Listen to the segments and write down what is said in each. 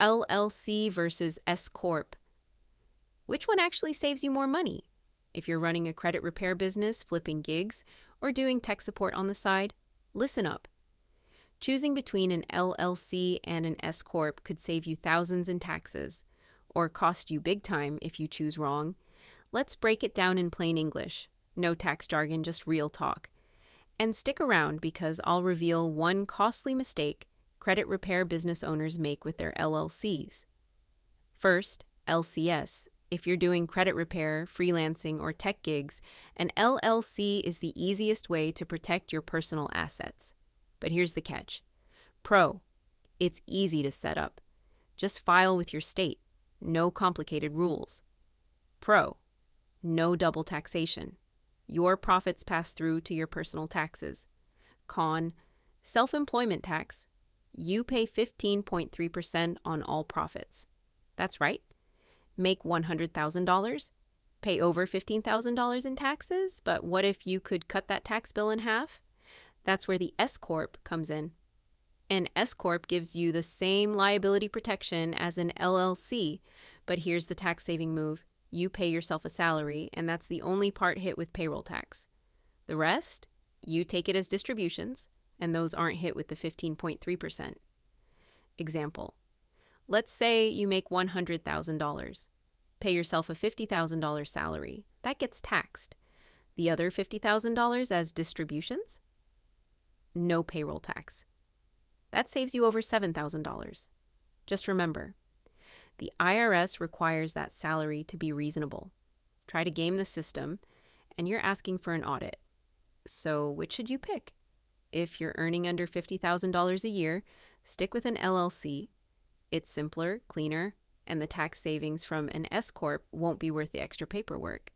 LLC versus S-Corp. Which one actually saves you more money? If you're running a credit repair business, flipping gigs, or doing tech support on the side, listen up. Choosing between an LLC and an S-Corp could save you thousands in taxes, or cost you big time if you choose wrong. Let's break it down in plain English. No tax jargon, just real talk. And stick around because I'll reveal one costly mistake credit repair business owners make with their LLCs. First, LCS. If you're doing credit repair, freelancing, or tech gigs, an LLC is the easiest way to protect your personal assets. But here's the catch. Pro. It's easy to set up. Just file with your state. No complicated rules. Pro. No double taxation. Your profits pass through to your personal taxes. Con. Self-employment tax. You pay 15.3% on all profits. That's right. Make $100,000, pay over $15,000 in taxes, but what if you could cut that tax bill in half? That's where the S-Corp comes in. An S-Corp gives you the same liability protection as an LLC, but here's the tax-saving move. You pay yourself a salary, and that's the only part hit with payroll tax. The rest, you take it as distributions, and those aren't hit with the 15.3%. Example. Let's say you make $100,000. Pay yourself a $50,000 salary. That gets taxed. The other $50,000 as distributions? No payroll tax. That saves you over $7,000. Just remember, the IRS requires that salary to be reasonable. Try to game the system, and you're asking for an audit. So which should you pick? If you're earning under $50,000 a year, stick with an LLC. It's simpler, cleaner, and the tax savings from an S-Corp won't be worth the extra paperwork.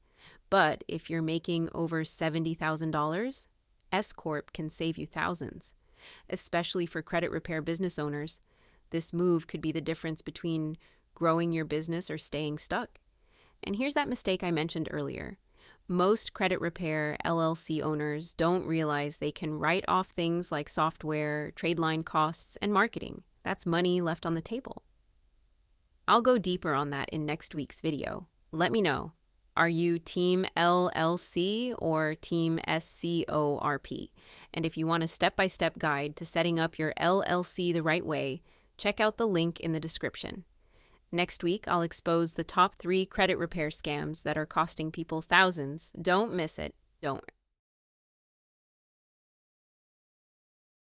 But if you're making over $70,000, S-Corp can save you thousands. Especially for credit repair business owners, this move could be the difference between growing your business or staying stuck. And here's that mistake I mentioned earlier. Most credit repair LLC owners don't realize they can write off things like software, trade line costs, and marketing. That's money left on the table. I'll go deeper on that in next week's video. Let me know. Are you Team LLC or Team S-Corp? And if you want a step-by-step guide to setting up your LLC the right way, check out the link in the description. Next week, I'll expose the top 3 credit repair scams that are costing people thousands. Don't miss it. Don't.